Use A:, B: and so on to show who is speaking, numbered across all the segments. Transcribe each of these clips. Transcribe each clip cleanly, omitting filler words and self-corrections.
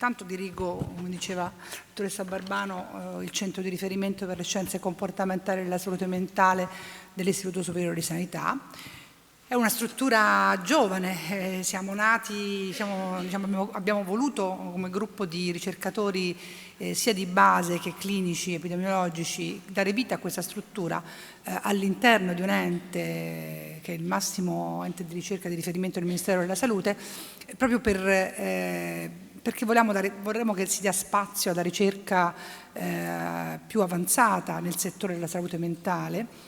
A: intanto dirigo, come diceva la dottoressa Barbano, il centro di riferimento per le scienze comportamentali e la salute mentale dell'Istituto Superiore di Sanità. È una struttura giovane, siamo nati, abbiamo voluto come gruppo di ricercatori sia di base che clinici, epidemiologici, dare vita a questa struttura all'interno di un ente che è il massimo ente di ricerca di riferimento del Ministero della Salute, proprio perché vorremmo che si dia spazio alla ricerca più avanzata nel settore della salute mentale.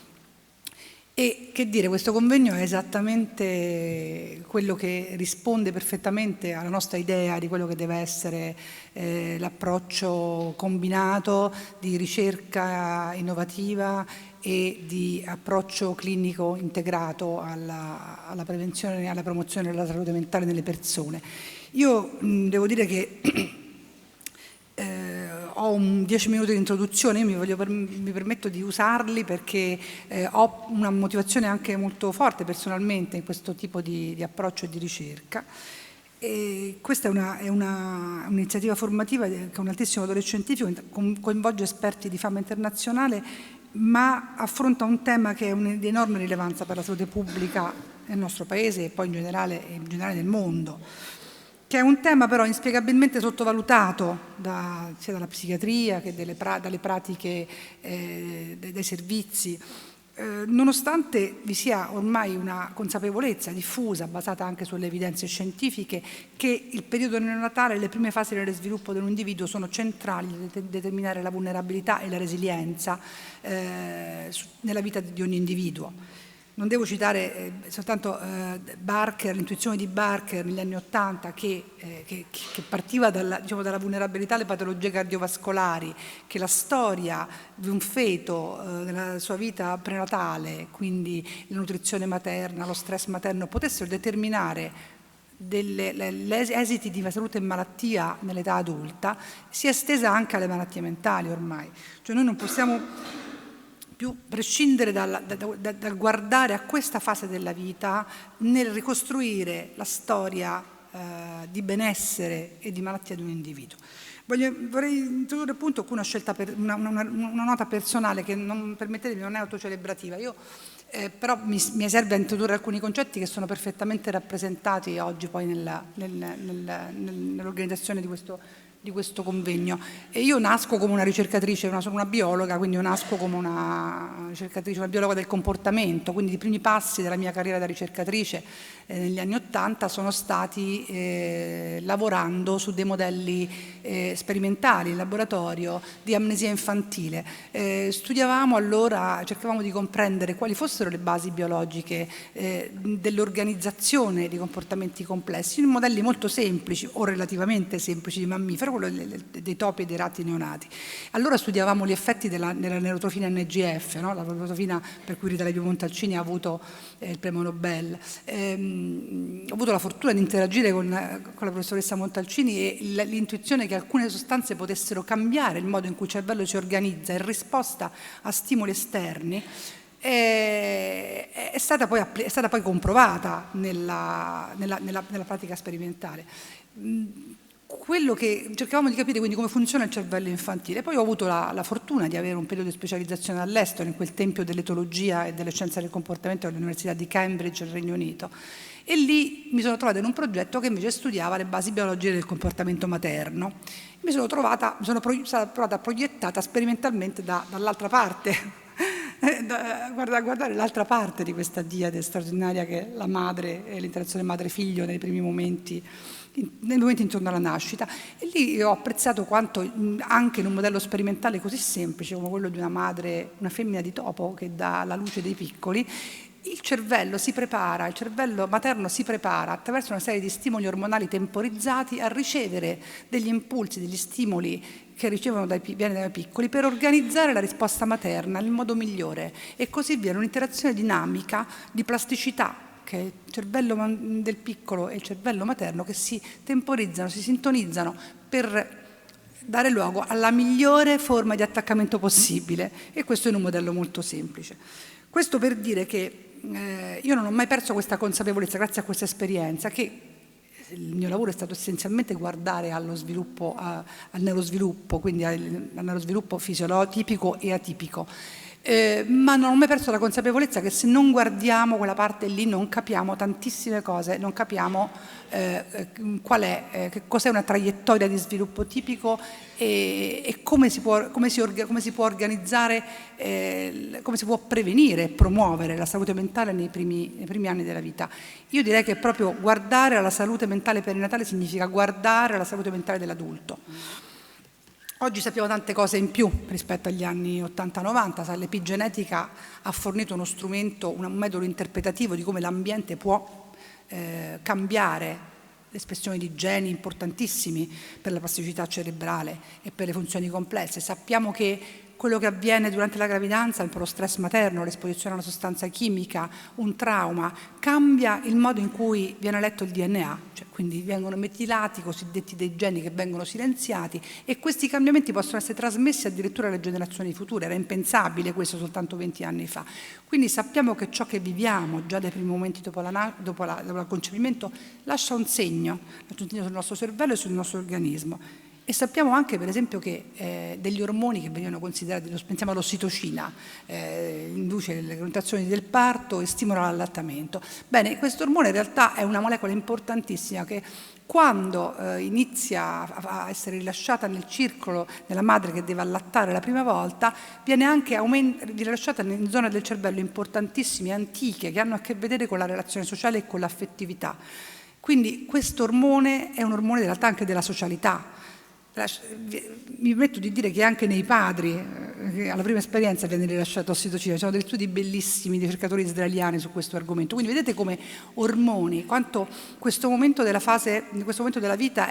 A: E che dire, questo convegno è esattamente quello che risponde perfettamente alla nostra idea di quello che deve essere l'approccio combinato di ricerca innovativa e di approccio clinico integrato alla prevenzione e alla promozione della salute mentale nelle persone. Io devo dire che ho 10 minuti di introduzione, io mi permetto di usarli perché ho una motivazione anche molto forte personalmente in questo tipo di approccio e di ricerca. E questa è un'iniziativa formativa che ha un altissimo valore scientifico, coinvolge esperti di fama internazionale, ma affronta un tema che è di enorme rilevanza per la salute pubblica nel nostro Paese e poi in generale nel mondo, che è un tema però inspiegabilmente sottovalutato sia dalla psichiatria che dalle pratiche dei servizi, nonostante vi sia ormai una consapevolezza diffusa, basata anche sulle evidenze scientifiche, che il periodo neonatale e le prime fasi dello sviluppo dell'individuo sono centrali nel determinare la vulnerabilità e la resilienza nella vita di ogni individuo. Non devo citare soltanto Barker, l'intuizione di Barker negli anni '80 che partiva dalla vulnerabilità alle patologie cardiovascolari, che la storia di un feto nella sua vita prenatale, quindi la nutrizione materna, lo stress materno, potessero determinare esiti di salute e malattia nell'età adulta, si è estesa anche alle malattie mentali ormai. Cioè noi non possiamo più prescindere dal guardare a questa fase della vita nel ricostruire la storia di benessere e di malattia di un individuo. Vorrei introdurre appunto una scelta, una nota personale che, permettetemi, non è autocelebrativa. Io però mi serve a introdurre alcuni concetti che sono perfettamente rappresentati oggi poi nell'organizzazione di questo convegno. E io nasco come una ricercatrice, sono una biologa, quindi io nasco come una ricercatrice, una biologa del comportamento, quindi i primi passi della mia carriera da ricercatrice negli anni '80 sono stati lavorando su dei modelli sperimentali in laboratorio di amnesia infantile. Studiavamo allora, cercavamo di comprendere quali fossero le basi biologiche dell'organizzazione di comportamenti complessi in modelli molto semplici o relativamente semplici di mammifero, quello dei topi e dei ratti neonati. Allora studiavamo gli effetti della neurotrofina NGF, no? La neurotrofina per cui Rita Levi-Montalcini ha avuto il premio Nobel. Ho avuto la fortuna di interagire con la professoressa Montalcini e l'intuizione che alcune sostanze potessero cambiare il modo in cui il cervello si organizza in risposta a stimoli esterni è stata poi comprovata nella pratica sperimentale. Quello che cercavamo di capire quindi come funziona il cervello infantile. Poi ho avuto la fortuna di avere un periodo di specializzazione all'estero, in quel tempio dell'etologia e delle scienze del comportamento all'Università di Cambridge, nel Regno Unito. E lì mi sono trovata in un progetto che invece studiava le basi biologiche del comportamento materno. Sono stata proiettata sperimentalmente dall'altra parte, guardare l'altra parte di questa diade straordinaria che è la madre e l'interazione madre-figlio nei primi momenti intorno alla nascita. E lì ho apprezzato quanto anche in un modello sperimentale così semplice come quello di una femmina di topo che dà alla luce dei piccoli, il cervello materno si prepara attraverso una serie di stimoli ormonali temporizzati a ricevere degli impulsi, degli stimoli che viene dai piccoli per organizzare la risposta materna nel modo migliore, e così via un'interazione dinamica di plasticità che è il cervello del piccolo e il cervello materno che si temporizzano, si sintonizzano per dare luogo alla migliore forma di attaccamento possibile, e questo in un modello molto semplice. Questo per dire che io non ho mai perso questa consapevolezza, grazie a questa esperienza, che il mio lavoro è stato essenzialmente guardare allo sviluppo, al neurosviluppo, quindi al neurosviluppo tipico e atipico. Ma non ho mai perso la consapevolezza che se non guardiamo quella parte lì non capiamo tantissime cose, non capiamo che cos'è una traiettoria di sviluppo tipico e come si può organizzare, come si può prevenire e promuovere la salute mentale nei primi anni della vita. Io direi che proprio guardare alla salute mentale perinatale significa guardare alla salute mentale dell'adulto. Oggi sappiamo tante cose in più rispetto agli anni 80-90, l'epigenetica ha fornito uno strumento, un metodo interpretativo di come l'ambiente può cambiare l'espressione di geni importantissimi per la plasticità cerebrale e per le funzioni complesse. Sappiamo che quello che avviene durante la gravidanza, per lo stress materno, l'esposizione a una sostanza chimica, un trauma, cambia il modo in cui viene letto il DNA, cioè quindi vengono metilati i cosiddetti dei geni che vengono silenziati e questi cambiamenti possono essere trasmessi addirittura alle generazioni future. Era impensabile questo soltanto 20 anni fa. Quindi sappiamo che ciò che viviamo già dai primi momenti dopo il concepimento lascia un segno sul nostro cervello e sul nostro organismo. E sappiamo anche, per esempio, che degli ormoni che venivano considerati, pensiamo all'ossitocina, induce le contrazioni del parto e stimola l'allattamento. Bene, questo ormone in realtà è una molecola importantissima che quando inizia a essere rilasciata nel circolo della madre che deve allattare la prima volta, viene anche rilasciata in zone del cervello importantissime, antiche, che hanno a che vedere con la relazione sociale e con l'affettività. Quindi questo ormone è un ormone in realtà anche della socialità. Mi permetto di dire che anche nei padri, alla prima esperienza viene rilasciata ossitocina, ci sono degli studi bellissimi di ricercatori israeliani su questo argomento. Quindi vedete come ormoni, quanto questo momento della vita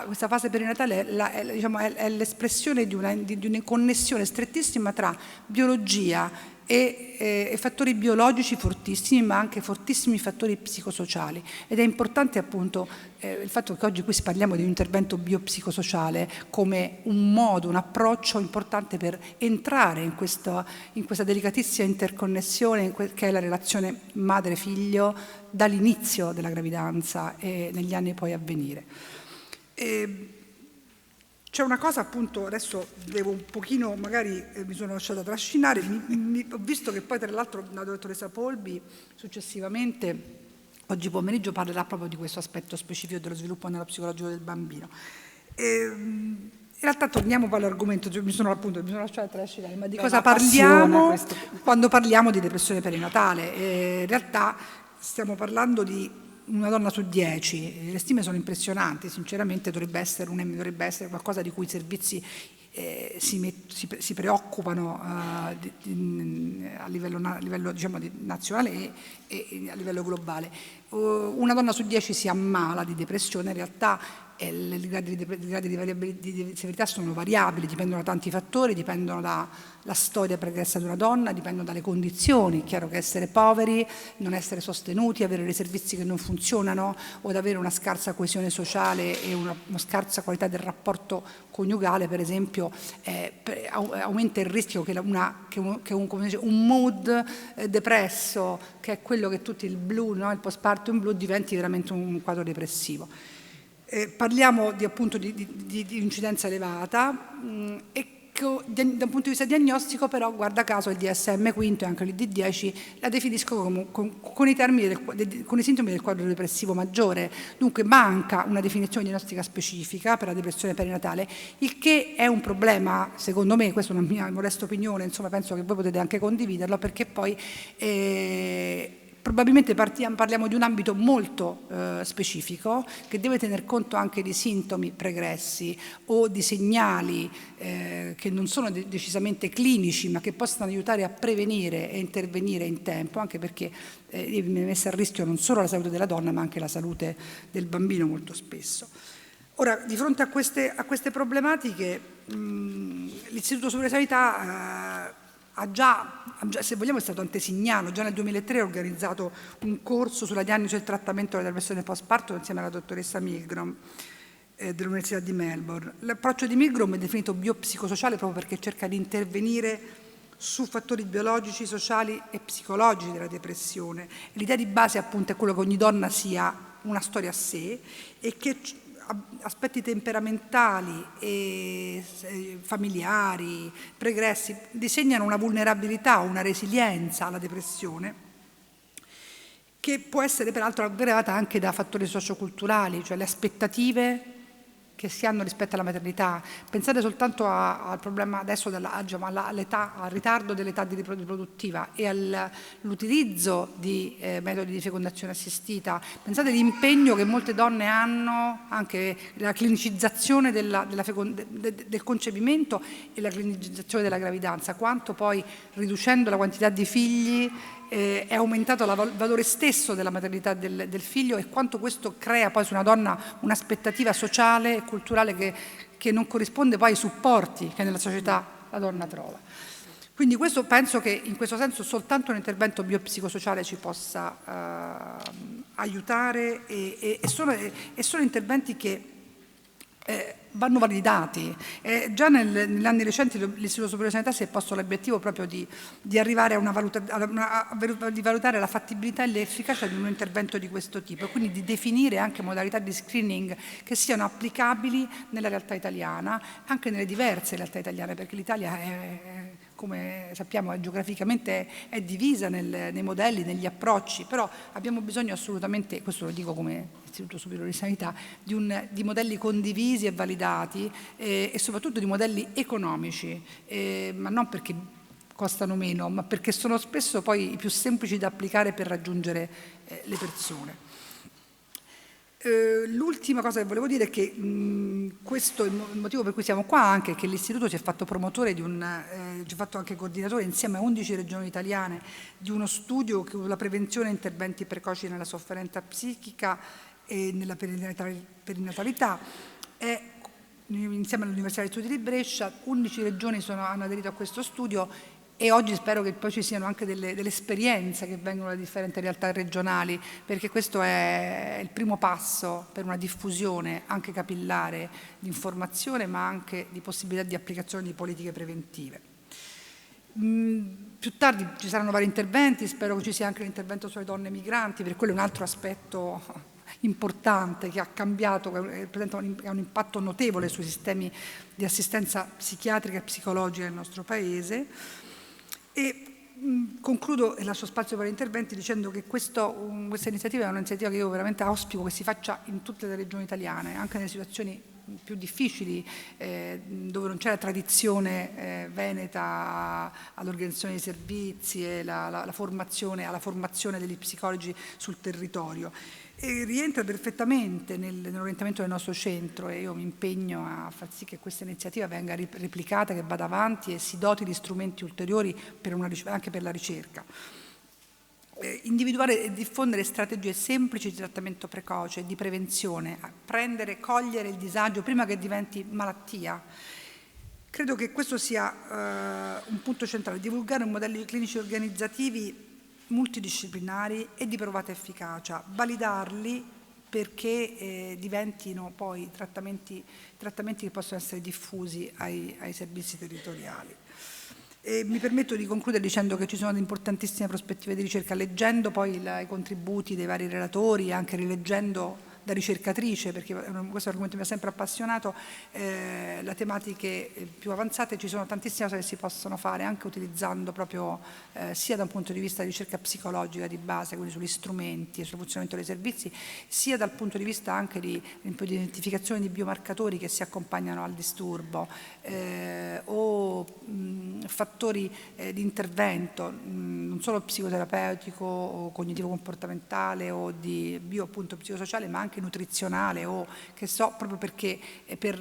A: questa fase perinatale è l'espressione di una connessione strettissima tra biologia e fattori biologici fortissimi, ma anche fortissimi fattori psicosociali. Ed è importante appunto il fatto che oggi qui parliamo di un intervento biopsicosociale come un modo, un approccio importante per entrare in questa delicatissima interconnessione che è la relazione madre-figlio dall'inizio della gravidanza e negli anni poi a venire. C'è una cosa appunto, adesso devo un pochino, magari mi sono lasciata trascinare, ho visto che poi tra l'altro la dottoressa Polbi successivamente, oggi pomeriggio, parlerà proprio di questo aspetto specifico dello sviluppo neuropsicologico del bambino. In realtà torniamo poi all'argomento, mi sono lasciata trascinare, ma di cosa parliamo quando parliamo di depressione perinatale? In realtà stiamo parlando di una donna su 10, le stime sono impressionanti, sinceramente dovrebbe essere qualcosa di cui i servizi si preoccupano a livello diciamo, nazionale e a livello globale. Una donna su 10 si ammala di depressione, in realtà i gradi di severità sono variabili, dipendono da tanti fattori, dipendono dalla storia pregressa di una donna, dipendono dalle condizioni. È chiaro che essere poveri, non essere sostenuti, avere dei servizi che non funzionano o ad avere una scarsa coesione sociale e una scarsa qualità del rapporto coniugale, per esempio, aumenta il rischio che un mood depresso, che è quello che tutti il blu, no? Il postpartum blu, diventi veramente un quadro depressivo. Parliamo appunto di incidenza elevata e da un punto di vista diagnostico però, guarda caso, il DSM-5 e anche l'ID-10 la definiscono con i sintomi del quadro depressivo maggiore. Dunque manca una definizione diagnostica specifica per la depressione perinatale, il che è un problema, secondo me, questa è una mia modesta opinione, insomma penso che voi potete anche condividerlo, perché poi probabilmente parliamo di un ambito molto specifico che deve tener conto anche di sintomi pregressi o di segnali che non sono decisamente clinici ma che possono aiutare a prevenire e intervenire in tempo, anche perché viene messa a rischio non solo la salute della donna ma anche la salute del bambino molto spesso. Ora, di fronte a queste problematiche l'Istituto Superiore di Sanità se vogliamo è stato antesignano, già nel 2003 ha organizzato un corso sulla diagnosi e il trattamento della depressione postparto insieme alla dottoressa Milgrom dell'Università di Melbourne. L'approccio di Milgrom è definito biopsicosociale proprio perché cerca di intervenire su fattori biologici, sociali e psicologici della depressione. L'idea di base appunto è quello che ogni donna sia una storia a sé e che aspetti temperamentali e familiari, pregressi, disegnano una vulnerabilità, una resilienza alla depressione, che può essere peraltro aggravata anche da fattori socioculturali, cioè le aspettative che si hanno rispetto alla maternità. Pensate soltanto al problema adesso all'età, al ritardo dell'età riproduttiva e all'utilizzo di metodi di fecondazione assistita. Pensate all'impegno che molte donne hanno, anche la clinicizzazione del concepimento e la clinicizzazione della gravidanza, quanto poi riducendo la quantità di figli è aumentato il valore stesso della maternità del figlio e quanto questo crea poi su una donna un'aspettativa sociale e culturale che non corrisponde poi ai supporti che nella società la donna trova. Quindi questo, penso che in questo senso soltanto un intervento biopsicosociale ci possa aiutare e sono interventi che vanno validati. Già negli anni recenti l'Istituto Superiore di Sanità si è posto l'obiettivo proprio di arrivare di valutare la fattibilità e l'efficacia di un intervento di questo tipo e quindi di definire anche modalità di screening che siano applicabili nella realtà italiana, anche nelle diverse realtà italiane, perché l'Italia come sappiamo geograficamente è divisa nei modelli, negli approcci, però abbiamo bisogno assolutamente, questo lo dico come Istituto Superiore di Sanità, di modelli condivisi e validati e soprattutto di modelli economici, ma non perché costano meno, ma perché sono spesso poi i più semplici da applicare per raggiungere le persone. L'ultima cosa che volevo dire è che questo è il motivo per cui siamo qua, anche che l'Istituto si è fatto promotore ci ha fatto anche coordinatore insieme a 11 regioni italiane di uno studio sulla prevenzione e interventi precoci nella sofferenza psichica e nella perinatalità. Insieme all'Università degli Studi di Brescia 11 regioni hanno aderito a questo studio e oggi spero che poi ci siano anche delle esperienze che vengono da differenti realtà regionali, perché questo è il primo passo per una diffusione anche capillare di informazione, ma anche di possibilità di applicazione di politiche preventive. Più tardi ci saranno vari interventi, spero che ci sia anche l'intervento sulle donne migranti, perché quello è un altro aspetto importante che ha cambiato, che ha un impatto notevole sui sistemi di assistenza psichiatrica e psicologica del nostro Paese. E concludo e lascio spazio per interventi dicendo che questa iniziativa è un'iniziativa che io veramente auspico che si faccia in tutte le regioni italiane, anche nelle situazioni più difficili dove non c'è la tradizione veneta all'organizzazione dei servizi e alla formazione degli psicologi sul territorio. E rientra perfettamente nell'orientamento del nostro centro e io mi impegno a far sì che questa iniziativa venga replicata, che vada avanti e si doti di strumenti ulteriori anche per la ricerca. Individuare e diffondere strategie semplici di trattamento precoce, di prevenzione, cogliere il disagio prima che diventi malattia. Credo che questo sia un punto centrale, divulgare modelli clinici organizzativi multidisciplinari e di provata efficacia, validarli perché diventino poi trattamenti che possono essere diffusi ai servizi territoriali. E mi permetto di concludere dicendo che ci sono importantissime prospettive di ricerca, leggendo poi i contributi dei vari relatori, anche rileggendo da ricercatrice, perché questo argomento mi ha sempre appassionato, le tematiche più avanzate, ci sono tantissime cose che si possono fare anche utilizzando proprio sia da un punto di vista di ricerca psicologica di base, quindi sugli strumenti e sul funzionamento dei servizi, sia dal punto di vista anche di identificazione di biomarcatori che si accompagnano al disturbo o fattori di intervento, non solo psicoterapeutico o cognitivo-comportamentale o di psicosociale, ma anche nutrizionale o che so, proprio perché per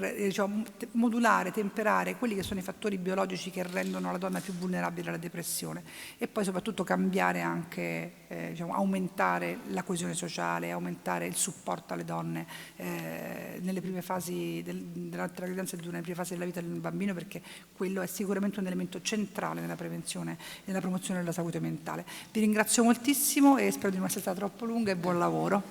A: modulare, temperare quelli che sono i fattori biologici che rendono la donna più vulnerabile alla depressione e poi soprattutto cambiare anche, aumentare la coesione sociale, aumentare il supporto alle donne nelle prime fasi della gravidanza e nelle prime fasi della vita del bambino, perché quello è sicuramente un elemento centrale nella prevenzione e nella promozione della salute mentale. Vi ringrazio moltissimo e spero di non essere stata troppo lunga e buon lavoro.